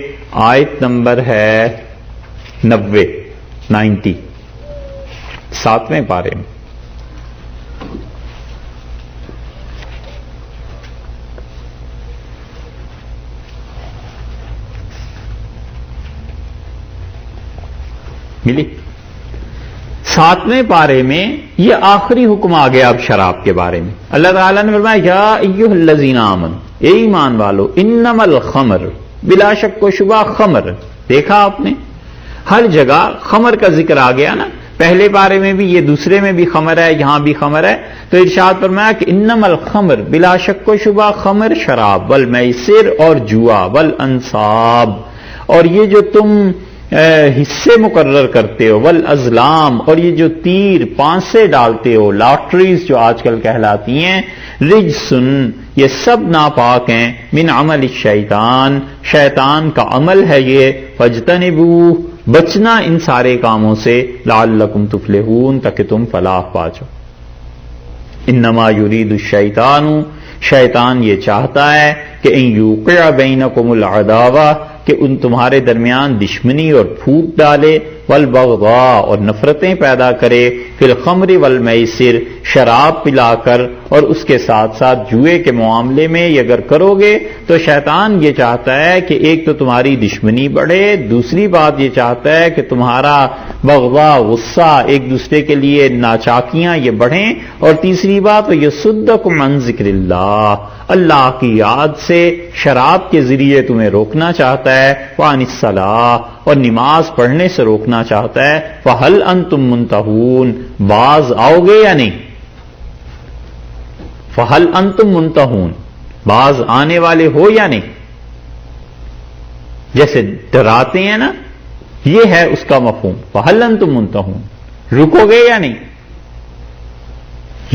آیت نمبر ہے 90 7ویں پارے میں. ملی 7ویں پارے میں یہ آخری حکم آ گیا اب شراب کے بارے میں. اللہ تعالیٰ نے فرمایا یا ایھا الذین آمنوا، اے ایمان والو، انما الخمر، بلا شک و شبہ خمر. دیکھا آپ نے ہر جگہ خمر کا ذکر آ گیا نا، پہلے پارے میں بھی، یہ دوسرے میں بھی خمر ہے، یہاں بھی خمر ہے. تو ارشاد فرمایا کہ انما الخمر، بلا شک و شبہ خمر شراب، والمیسر اور جوا، والانصاب اور یہ جو تم حصے مقرر کرتے ہو، والازلام اور یہ جو تیر پانسے ڈالتے ہو، لاٹریز جو آج کل کہلاتی ہیں، رجسن یہ سب ناپاک ہیں، من عمل الشیطان شیطان کا عمل ہے یہ، فاجتنبوہ بچنا ان سارے کاموں سے، لعلکم تفلحون تاکہ تم فلاح پا جاؤ. انما یرید الشیطان شیطان یہ چاہتا ہے کہ ان یوقع بینکم العداوہ کہ ان تمہارے درمیان دشمنی اور پھوٹ ڈالے، والبغضاء اور نفرتیں پیدا کرے، فی الخمر والمیسر شراب پلا کر اور اس کے ساتھ ساتھ جوئے کے معاملے میں یہ اگر کرو گے تو شیطان یہ چاہتا ہے کہ ایک تو تمہاری دشمنی بڑھے، دوسری بات یہ چاہتا ہے کہ تمہارا بغضاء غصہ ایک دوسرے کے لیے ناچاکیاں یہ بڑھیں، اور تیسری بات وَيَصُدَّكُمْ عَنْ ذِكْرِ اللَّهِ اللہ کی یاد سے شراب کے ذریعے تمہیں روکنا چاہتا ہے، وَعَنِ الصَّلَاةِ اور نماز پڑھنے سے روکنا چاہتا ہے، فَهَلْ أَنْتُمْ مُنْتَهُونَ باز آؤ گے یا نہیں؟ فَهَلْ أَنْتُمْ مُنْتَهُونَ باز آنے والے ہو یا نہیں؟ جیسے ڈراتے ہیں نا، یہ ہے اس کا مفہوم، فَهَلْ أَنْتُمْ مُنْتَهُونَ رکو گے یا نہیں؟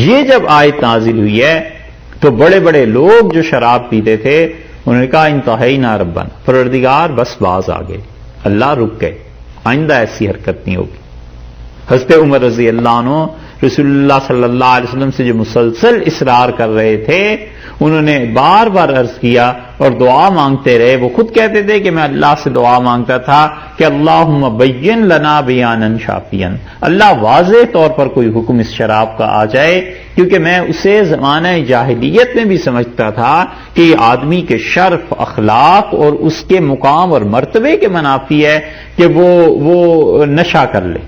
یہ جب آیت نازل ہوئی ہے تو بڑے بڑے لوگ جو شراب پیتے تھے انہوں نے کہا انتہینا ربنا، پروردگار بس باز آ گئے، اللہ رک گئے، آئندہ ایسی حرکت نہیں ہوگی. حضرت عمر رضی اللہ عنہ رسول اللہ صلی اللہ علیہ وسلم سے جو مسلسل اصرار کر رہے تھے، انہوں نے بار بار عرض کیا اور دعا مانگتے رہے. وہ خود کہتے تھے کہ میں اللہ سے دعا مانگتا تھا کہ اللہم بین لنا بیانا شافیا، اللہ واضح طور پر کوئی حکم اس شراب کا آ جائے، کیونکہ میں اسے زمانہ جاہلیت میں بھی سمجھتا تھا کہ یہ آدمی کے شرف، اخلاق اور اس کے مقام اور مرتبے کے منافی ہے کہ وہ نشہ کر لے.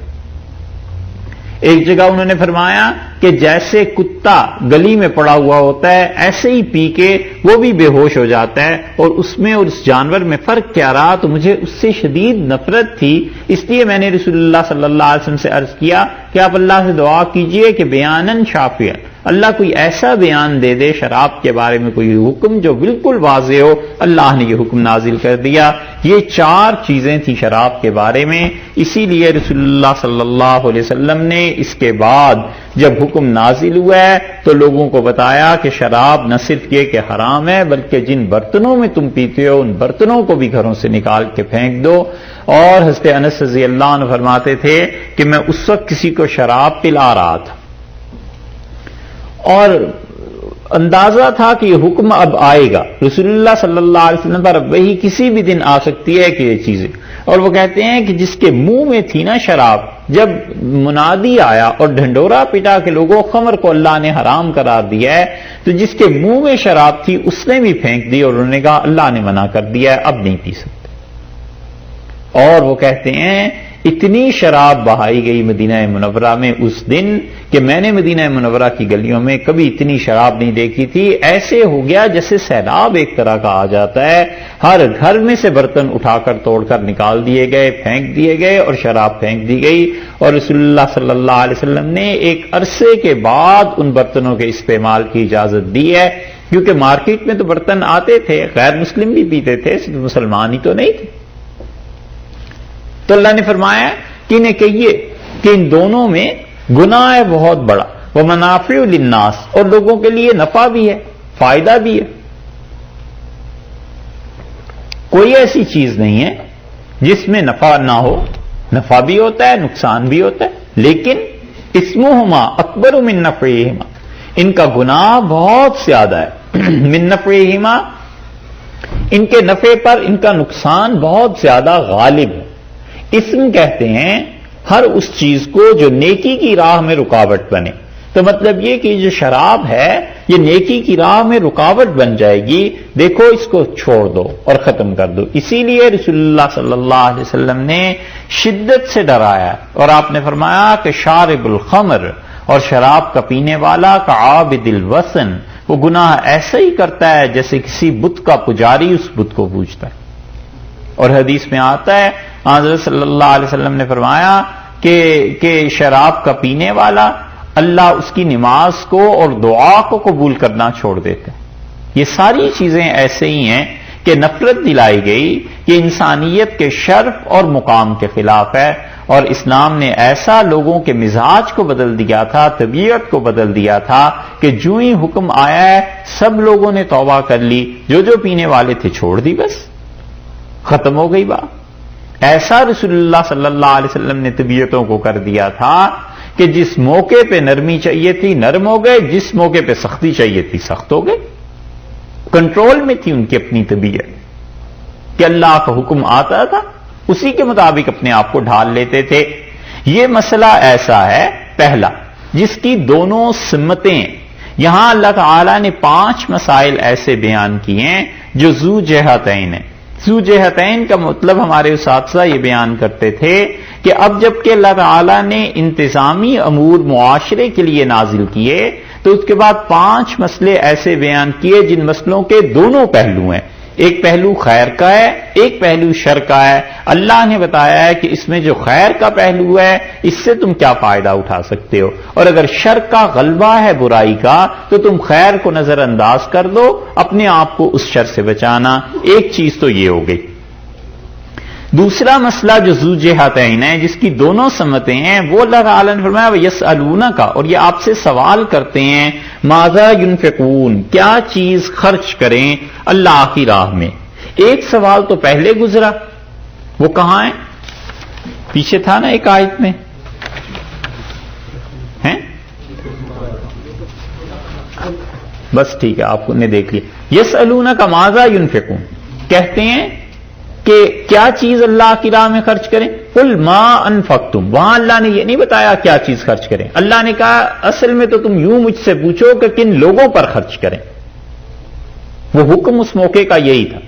ایک جگہ انہوں نے فرمایا کہ جیسے کتا گلی میں پڑا ہوا ہوتا ہے ایسے ہی پی کے وہ بھی بے ہوش ہو جاتا ہے، اور اس میں اور اس جانور میں فرق کیا رہا؟ تو مجھے اس سے شدید نفرت تھی، اس لیے میں نے رسول اللہ صلی اللہ علیہ وسلم سے عرض کیا کہ آپ اللہ سے دعا کیجئے کہ بیانن شافیا، اللہ کوئی ایسا بیان دے دے شراب کے بارے میں، کوئی حکم جو بالکل واضح ہو. اللہ نے یہ حکم نازل کر دیا. یہ 4 چیزیں تھیں شراب کے بارے میں، اسی لیے رسول اللہ صلی اللہ علیہ وسلم نے اس کے بعد جب حکم نازل ہوا ہے تو لوگوں کو بتایا کہ شراب نہ صرف یہ کہ حرام ہے، بلکہ جن برتنوں میں تم پیتے ہو ان برتنوں کو بھی گھروں سے نکال کے پھینک دو. اور حضرت انس رضی اللہ عنہ فرماتے تھے کہ میں اس وقت کسی کو شراب پلا رہا تھا اور اندازہ تھا کہ یہ حکم اب آئے گا، رسول اللہ صلی اللہ علیہ وسلم پر اب وہی کسی بھی دن آ سکتی ہے کہ یہ چیزیں. اور وہ کہتے ہیں کہ جس کے منہ میں تھی نا شراب، جب منادی آیا اور ڈھنڈورا پٹا کہ لوگوں خمر کو اللہ نے حرام قرار دیا ہے، تو جس کے منہ میں شراب تھی اس نے بھی پھینک دی اور انہوں نے کہا اللہ نے منع کر دیا ہے، اب نہیں پی سکتے. اور وہ کہتے ہیں اتنی شراب بہائی گئی مدینہ منورہ میں اس دن کہ میں نے مدینہ منورہ کی گلیوں میں کبھی اتنی شراب نہیں دیکھی تھی. ایسے ہو گیا جیسے سیلاب ایک طرح کا آ جاتا ہے، ہر گھر میں سے برتن اٹھا کر توڑ کر نکال دیے گئے، پھینک دیے گئے اور شراب پھینک دی گئی. اور رسول اللہ صلی اللہ علیہ وسلم نے ایک عرصے کے بعد ان برتنوں کے استعمال کی اجازت دی ہے، کیونکہ مارکیٹ میں تو برتن آتے تھے، غیر مسلم بھی پیتے تھے، صرف مسلمان ہی تو نہیں تھے. تو اللہ نے فرمایا کہ انہیں کہیے کہ ان دونوں میں گناہ ہے بہت بڑا، ومنافع للناس اور لوگوں کے لیے نفع بھی ہے، فائدہ بھی ہے. کوئی ایسی چیز نہیں ہے جس میں نفع نہ ہو، نفع بھی ہوتا ہے، نقصان بھی ہوتا ہے، لیکن اسمہما اکبر من نفعہما، ان کا گناہ بہت زیادہ ہے. من نفعہما ان کے نفع پر ان کا نقصان بہت زیادہ غالب ہے. اسم کہتے ہیں ہر اس چیز کو جو نیکی کی راہ میں رکاوٹ بنے. تو مطلب یہ کہ جو شراب ہے یہ نیکی کی راہ میں رکاوٹ بن جائے گی، دیکھو اس کو چھوڑ دو اور ختم کر دو۔ اسی لیے رسول اللہ صلی اللہ علیہ وسلم نے شدت سے ڈرایا اور آپ نے فرمایا کہ شارب الخمر، اور شراب کا پینے والا کا عابد الوثن، وہ گناہ ایسا ہی کرتا ہے جیسے کسی بت کا پجاری اس بت کو پوجتا ہے۔ اور حدیث میں آتا ہے حضرت صلی اللہ علیہ وسلم نے فرمایا کہ شراب کا پینے والا اللہ اس کی نماز کو اور دعا کو قبول کرنا چھوڑ دیتا ہے۔ یہ ساری چیزیں ایسے ہی ہیں کہ نفرت دلائی گئی کہ انسانیت کے شرف اور مقام کے خلاف ہے، اور اسلام نے ایسا لوگوں کے مزاج کو بدل دیا تھا، طبیعت کو بدل دیا تھا کہ جو ہی حکم آیا ہے سب لوگوں نے توبہ کر لی، جو پینے والے تھے چھوڑ دی، بس ختم ہو گئی بات۔ ایسا رسول اللہ صلی اللہ علیہ وسلم نے طبیعتوں کو کر دیا تھا کہ جس موقع پہ نرمی چاہیے تھی نرم ہو گئے، جس موقع پہ سختی چاہیے تھی سخت ہو گئے۔ کنٹرول میں تھی ان کی اپنی طبیعت کہ اللہ کا حکم آتا تھا اسی کے مطابق اپنے آپ کو ڈھال لیتے تھے۔ یہ مسئلہ ایسا ہے پہلا جس کی دونوں سمتیں، یہاں اللہ تعالی نے 5 مسائل ایسے بیان کیے ہیں جو ذو جہتین ہیں۔ ذو جہتین کا مطلب ہمارے اساتذہ یہ بیان کرتے تھے کہ اب جب کہ اللہ تعالی نے انتظامی امور معاشرے کے لیے نازل کیے تو اس کے بعد 5 مسئلے ایسے بیان کیے جن مسئلوں کے دونوں پہلو ہیں، ایک پہلو خیر کا ہے، ایک پہلو شر کا ہے۔ اللہ نے بتایا ہے کہ اس میں جو خیر کا پہلو ہے اس سے تم کیا فائدہ اٹھا سکتے ہو، اور اگر شر کا غلبہ ہے برائی کا تو تم خیر کو نظر انداز کر دو، اپنے آپ کو اس شر سے بچانا۔ ایک چیز تو یہ ہو گئی۔ دوسرا مسئلہ جو ذو جہتین ہے جس کی دونوں سمتیں ہیں، وہ اللہ تعالیٰ نے فرمایا یسألونک کا، اور یہ آپ سے سوال کرتے ہیں ماذا ينفقون، کیا چیز خرچ کریں اللہ کی راہ میں۔ ایک سوال تو پہلے گزرا، وہ کہاں ہے؟ پیچھے تھا نا ایک آیت میں ہیں، بس ٹھیک ہے آپ نے دیکھ لیا۔ یسألونک ماذا ينفقون، کہتے ہیں کہ کیا چیز اللہ کی راہ میں خرچ کریں۔ قل ما انفقتم، وہاں اللہ نے یہ نہیں بتایا کیا چیز خرچ کریں، اللہ نے کہا اصل میں تو تم یوں مجھ سے پوچھو کہ کن لوگوں پر خرچ کریں۔ وہ حکم اس موقع کا یہی تھا،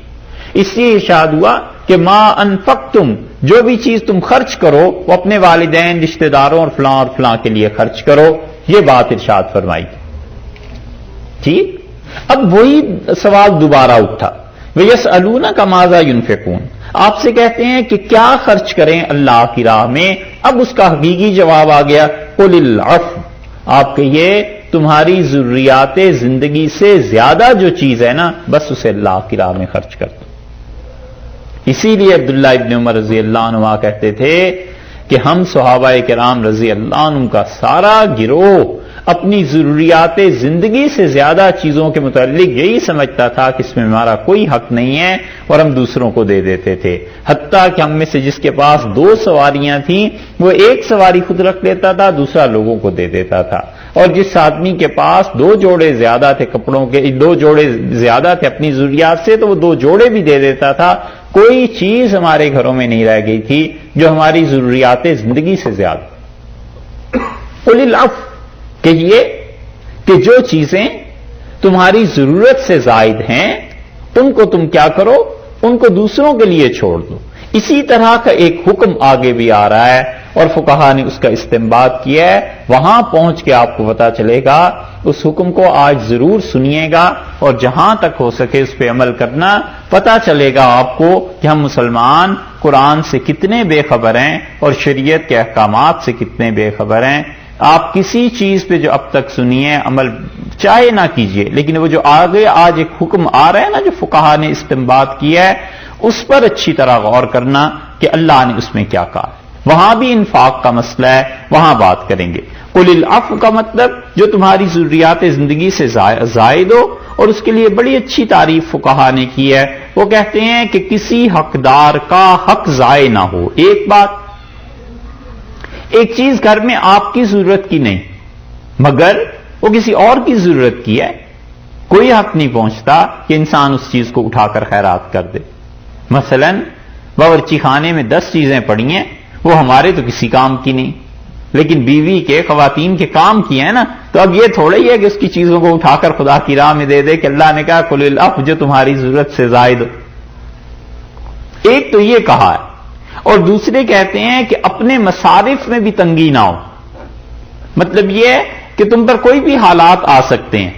اس لیے ارشاد ہوا کہ ما انفقتم، جو بھی چیز تم خرچ کرو وہ اپنے والدین، رشتہ داروں اور فلاں کے لیے خرچ کرو، یہ بات ارشاد فرمائی تھی۔ ٹھیک، اب وہی سوال دوبارہ اٹھا، وَيَسْأَلُونَكَ مَاذَا يُنْفِقُونَ، آپ سے کہتے ہیں کہ کیا خرچ کریں اللہ کی راہ میں۔ اب اس کا حقیقی جواب آ گیا، قُلِ الْعَفْوَ، آپ کہیے تمہاری ضروریات زندگی سے زیادہ جو چیز ہے نا بس اسے اللہ کی راہ میں خرچ کر دو۔ اسی لیے عبداللہ ابن عمر رضی اللہ عنہ کہتے تھے کہ ہم صحابہ کرام رضی اللہ عنہ کا سارا گروہ اپنی ضروریات زندگی سے زیادہ چیزوں کے متعلق یہی سمجھتا تھا کہ اس میں ہمارا کوئی حق نہیں ہے، اور ہم دوسروں کو دے دیتے تھے۔ حتیٰ کہ ہم میں سے جس کے پاس 2 سواریاں تھیں وہ 1 سواری خود رکھ لیتا تھا، دوسرا لوگوں کو دے دیتا تھا، اور جس آدمی کے پاس 2 جوڑے زیادہ تھے کپڑوں کے، 2 جوڑے زیادہ تھے اپنی ضروریات سے تو وہ 2 جوڑے بھی دے دیتا تھا۔ کوئی چیز ہمارے گھروں میں نہیں رہ گئی تھی جو ہماری ضروریات زندگی سے زیادہ۔ قُلِ الْعَفْوَ، کہیے کہ جو چیزیں تمہاری ضرورت سے زائد ہیں ان کو تم کیا کرو، ان کو دوسروں کے لیے چھوڑ دو۔ اسی طرح کا ایک حکم آگے بھی آ رہا ہے اور فقہا نے اس کا استنباط کیا ہے، وہاں پہنچ کے آپ کو پتا چلے گا۔ اس حکم کو آج ضرور سنیے گا اور جہاں تک ہو سکے اس پہ عمل کرنا، پتا چلے گا آپ کو کہ ہم مسلمان قرآن سے کتنے بے خبر ہیں اور شریعت کے احکامات سے کتنے بے خبر ہیں۔ آپ کسی چیز پہ جو اب تک سنیے عمل چاہے نہ کیجئے، لیکن وہ جو آگے آج ایک حکم آ رہا ہے نا جو فقہا نے استنباط کیا ہے اس پر اچھی طرح غور کرنا کہ اللہ نے اس میں کیا کہا۔ وہاں بھی انفاق کا مسئلہ ہے، وہاں بات کریں گے۔ قُلِ الْعَفْوَ کا مطلب جو تمہاری ضروریات زندگی سے زائد ہو، اور اس کے لیے بڑی اچھی تعریف فقہا نے کی ہے۔ وہ کہتے ہیں کہ کسی حقدار کا حق ضائع نہ ہو۔ ایک چیز گھر میں آپ کی ضرورت کی نہیں مگر وہ کسی اور کی ضرورت کی ہے، کوئی حق نہیں پہنچتا کہ انسان اس چیز کو اٹھا کر خیرات کر دے۔ مثلا باورچی خانے میں 10 چیزیں پڑی ہیں، وہ ہمارے تو کسی کام کی نہیں لیکن بیوی کے، خواتین کے کام کی ہیں نا، تو اب یہ تھوڑا ہی ہے کہ اس کی چیزوں کو اٹھا کر خدا کی راہ میں دے دے کہ اللہ نے کہا قل العفو جو تمہاری ضرورت سے زائد ہو. ایک تو یہ کہا ہے، اور دوسرے کہتے ہیں کہ اپنے مصارف میں بھی تنگی نہ ہو. مطلب یہ ہے کہ تم پر کوئی بھی حالات آ سکتے ہیں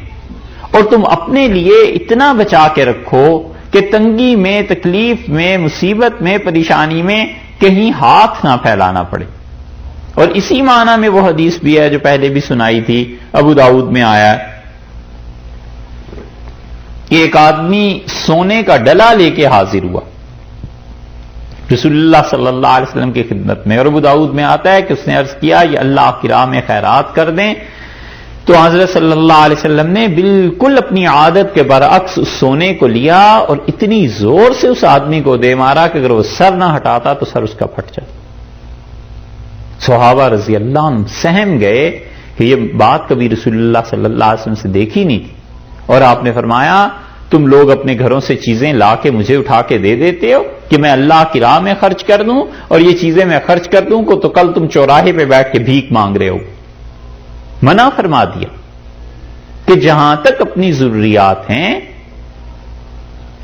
اور تم اپنے لیے اتنا بچا کے رکھو کہ تنگی میں، تکلیف میں، مصیبت میں، پریشانی میں کہیں ہاتھ نہ پھیلانا پڑے. اور اسی معنی میں وہ حدیث بھی ہے جو پہلے بھی سنائی تھی، ابو داؤد میں آیا ہے کہ ایک آدمی سونے کا ڈلا لے کے حاضر ہوا رسول اللہ صلی اللہ علیہ وسلم کی خدمت میں، اور ابو داؤد میں آتا ہے کہ اس نے عرض کیا یہ اللہ کی راہ میں خیرات کر دیں. تو حضرت صلی اللہ علیہ وسلم نے بالکل اپنی عادت کے برعکس اس سونے کو لیا اور اتنی زور سے اس آدمی کو دے مارا کہ اگر وہ سر نہ ہٹاتا تو سر اس کا پھٹ جاتا. صحابہ رضی اللہ عنہ سہم گئے کہ یہ بات کبھی رسول اللہ صلی اللہ علیہ وسلم سے دیکھی نہیں تھی. اور آپ نے فرمایا تم لوگ اپنے گھروں سے چیزیں لا کے مجھے اٹھا کے دے دیتے ہو کہ میں اللہ کی راہ میں خرچ کر دوں، اور یہ چیزیں میں خرچ کر دوں تو کل تم چوراہے پہ بیٹھ کے بھیک مانگ رہے ہو. منع فرما دیا کہ جہاں تک اپنی ضروریات ہیں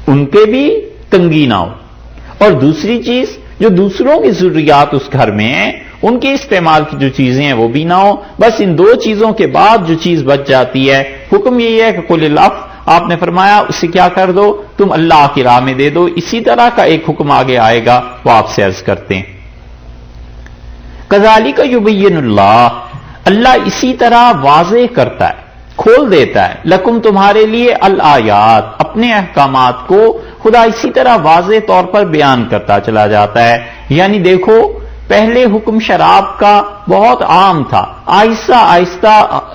ان پہ بھی تنگی نہ ہو، اور دوسری چیز جو دوسروں کی ضروریات اس گھر میں ہیں ان کے استعمال کی جو چیزیں ہیں وہ بھی نہ ہو. بس ان دو چیزوں کے بعد جو چیز بچ جاتی ہے، حکم یہی ہے کہ قل العفو، آپ نے فرمایا اسے کیا کر دو، تم اللہ کی راہ میں دے دو. اسی طرح کا ایک حکم آگے آئے گا، وہ آپ سے عرض کرتے ہیں کذالک یبین اللہ اسی طرح واضح کرتا ہے، کھول دیتا ہے لکم تمہارے لیے الآیات، اپنے احکامات کو خدا اسی طرح واضح طور پر بیان کرتا چلا جاتا ہے. یعنی دیکھو پہلے حکم شراب کا بہت عام تھا، آہستہ آہستہ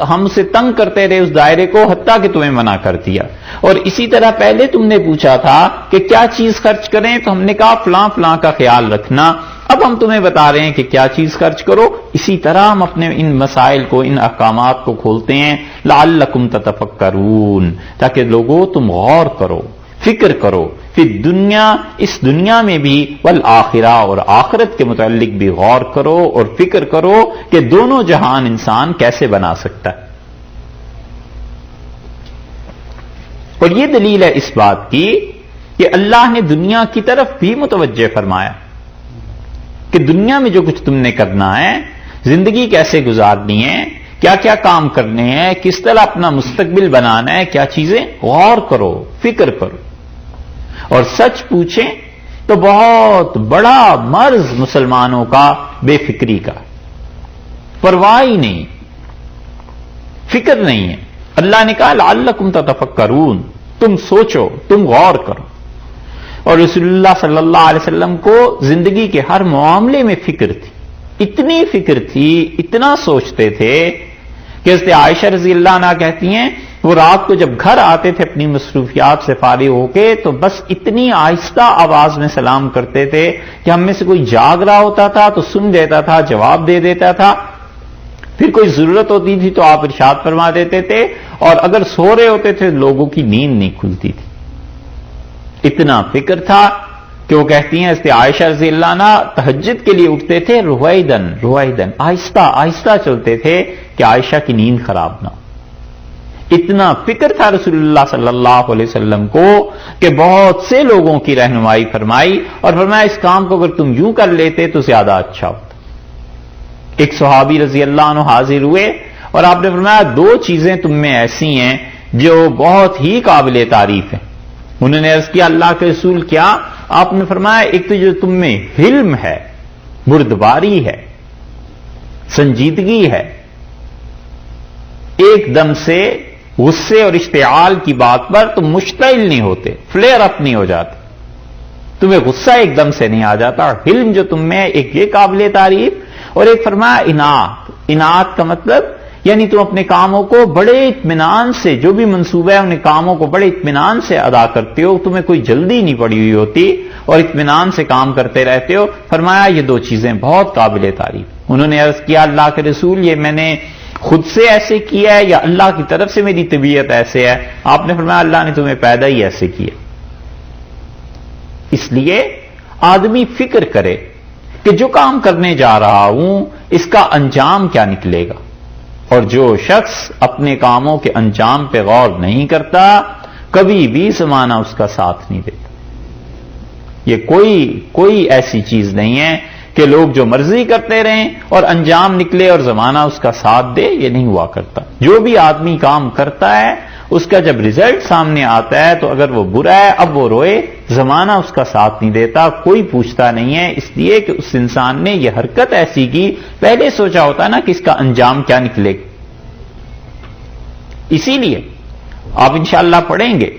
ہم اسے تنگ کرتے رہے اس دائرے کو حتیٰ کہ تمہیں منع کر دیا. اور اسی طرح پہلے تم نے پوچھا تھا کہ کیا چیز خرچ کریں تو ہم نے کہا فلاں فلاں کا خیال رکھنا. اب ہم تمہیں بتا رہے ہیں کہ کیا چیز خرچ کرو. اسی طرح ہم اپنے ان مسائل کو، ان احکامات کو کھولتے ہیں لعلکم تتفکرون، تاکہ لوگوں تم غور کرو، فکر کرو فی دنیا، اس دنیا میں بھی، والآخرہ اور آخرت کے متعلق بھی غور کرو اور فکر کرو کہ دونوں جہان انسان کیسے بنا سکتا ہے. اور یہ دلیل ہے اس بات کی کہ اللہ نے دنیا کی طرف بھی متوجہ فرمایا کہ دنیا میں جو کچھ تم نے کرنا ہے، زندگی کیسے گزارنی ہے، کیا کیا کام کرنے ہیں، کس طرح اپنا مستقبل بنانا ہے، کیا چیزیں، غور کرو، فکر کرو. اور سچ پوچھیں تو بہت بڑا مرض مسلمانوں کا بے فکری کا، پرواہ ہی نہیں، فکر نہیں ہے. اللہ نے کہا لعلکم تتفکرون، تم سوچو، تم غور کرو. اور رسول اللہ صلی اللہ علیہ وسلم کو زندگی کے ہر معاملے میں فکر تھی، اتنی فکر تھی، اتنا سوچتے تھے کہ حضرت عائشہ رضی اللہ عنہا کہتی ہیں وہ رات کو جب گھر آتے تھے اپنی مصروفیات سے فارغ ہو کے تو بس اتنی آہستہ آواز میں سلام کرتے تھے کہ ہم میں سے کوئی جاگ رہا ہوتا تھا تو سن لیتا تھا، جواب دے دیتا تھا. پھر کوئی ضرورت ہوتی تھی تو آپ ارشاد فرما دیتے تھے، اور اگر سو رہے ہوتے تھے لوگوں کی نیند نہیں کھلتی تھی. اتنا فکر تھا کہ وہ کہتی ہیں حضرت عائشہ رضی اللہ عنہا تہجد کے لیے اٹھتے تھے رویدن رویدن، آہستہ آہستہ چلتے تھے کہ عائشہ کی نیند خراب نہ ہو. اتنا فکر تھا رسول اللہ صلی اللہ علیہ وسلم کو کہ بہت سے لوگوں کی رہنمائی فرمائی اور فرمایا اس کام کو اگر تم یوں کر لیتے تو زیادہ اچھا ہوتا. ایک صحابی رضی اللہ عنہ حاضر ہوئے اور آپ نے فرمایا دو چیزیں تم میں ایسی ہیں جو بہت ہی قابل تعریف ہیں. انہوں نے عرض کیا اللہ کے رسول کیا؟ آپ نے فرمایا ایک تو جو تم میں حلم ہے، بردباری ہے، سنجیدگی ہے، ایک دم سے غصے اور اشتعال کی بات پر تم مشتعل نہیں ہوتے، فلیئر اپ نہیں ہو جاتے، تمہیں غصہ ایک دم سے نہیں آ جاتا. اور حلم جو تم میں ایک یہ قابل تعریف. اور ایک فرمایا انعات. انعات کا مطلب یعنی تم اپنے کاموں کو بڑے اطمینان سے، جو بھی منصوبہ ہے ان کاموں کو بڑے اطمینان سے ادا کرتے ہو، تمہیں کوئی جلدی نہیں پڑی ہوئی ہوتی اور اطمینان سے کام کرتے رہتے ہو. فرمایا یہ دو چیزیں بہت قابل تعریف. انہوں نے عرض کیا اللہ کے رسول یہ میں نے خود سے ایسے کیا ہے یا اللہ کی طرف سے میری طبیعت ایسے ہے؟ آپ نے فرمایا اللہ نے تمہیں پیدا ہی ایسے کیا. اس لیے آدمی فکر کرے کہ جو کام کرنے جا رہا ہوں اس کا انجام کیا نکلے گا. اور جو شخص اپنے کاموں کے انجام پہ غور نہیں کرتا کبھی بھی زمانہ اس کا ساتھ نہیں دیتا. یہ کوئی ایسی چیز نہیں ہے کہ لوگ جو مرضی کرتے رہیں اور انجام نکلے اور زمانہ اس کا ساتھ دے. یہ نہیں ہوا کرتا. جو بھی آدمی کام کرتا ہے اس کا جب ریزلٹ سامنے آتا ہے تو اگر وہ برا ہے اب وہ روئے، زمانہ اس کا ساتھ نہیں دیتا، کوئی پوچھتا نہیں ہے، اس لیے کہ اس انسان نے یہ حرکت ایسی کی، پہلے سوچا ہوتا نا کہ اس کا انجام کیا نکلے گا. اسی لیے آپ انشاءاللہ پڑھیں گے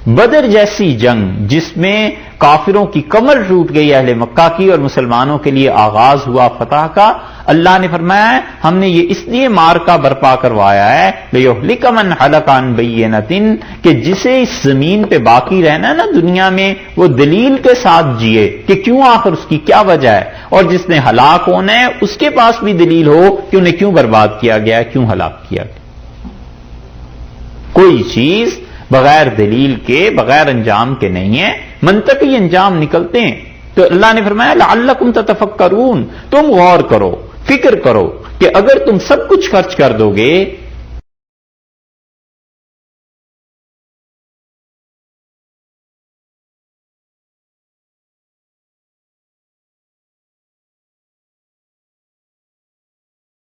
بدر جیسی جنگ جس میں کافروں کی کمر ٹوٹ گئی اہل مکہ کی اور مسلمانوں کے لیے آغاز ہوا فتح کا، اللہ نے فرمایا ہے ہم نے یہ اس لیے مارکا برپا کروایا ہے لِيُهْلِكَ مَنْ حَلَكَ عَنْ بَيِّنَةٍ کہ جسے اس زمین پہ باقی رہنا نا دنیا میں وہ دلیل کے ساتھ جیے کہ کیوں آخر اس کی کیا وجہ ہے، اور جس نے ہلاک ہونا ہے اس کے پاس بھی دلیل ہو کہ انہیں کیوں برباد کیا گیا ہے، کیوں ہلاک کیا گیا. کوئی چیز بغیر دلیل کے بغیر انجام کے نہیں ہے، منطقی انجام نکلتے ہیں. تو اللہ نے فرمایا لعلکم تتفکرون، تم غور کرو، فکر کرو کہ اگر تم سب کچھ خرچ کر دو گے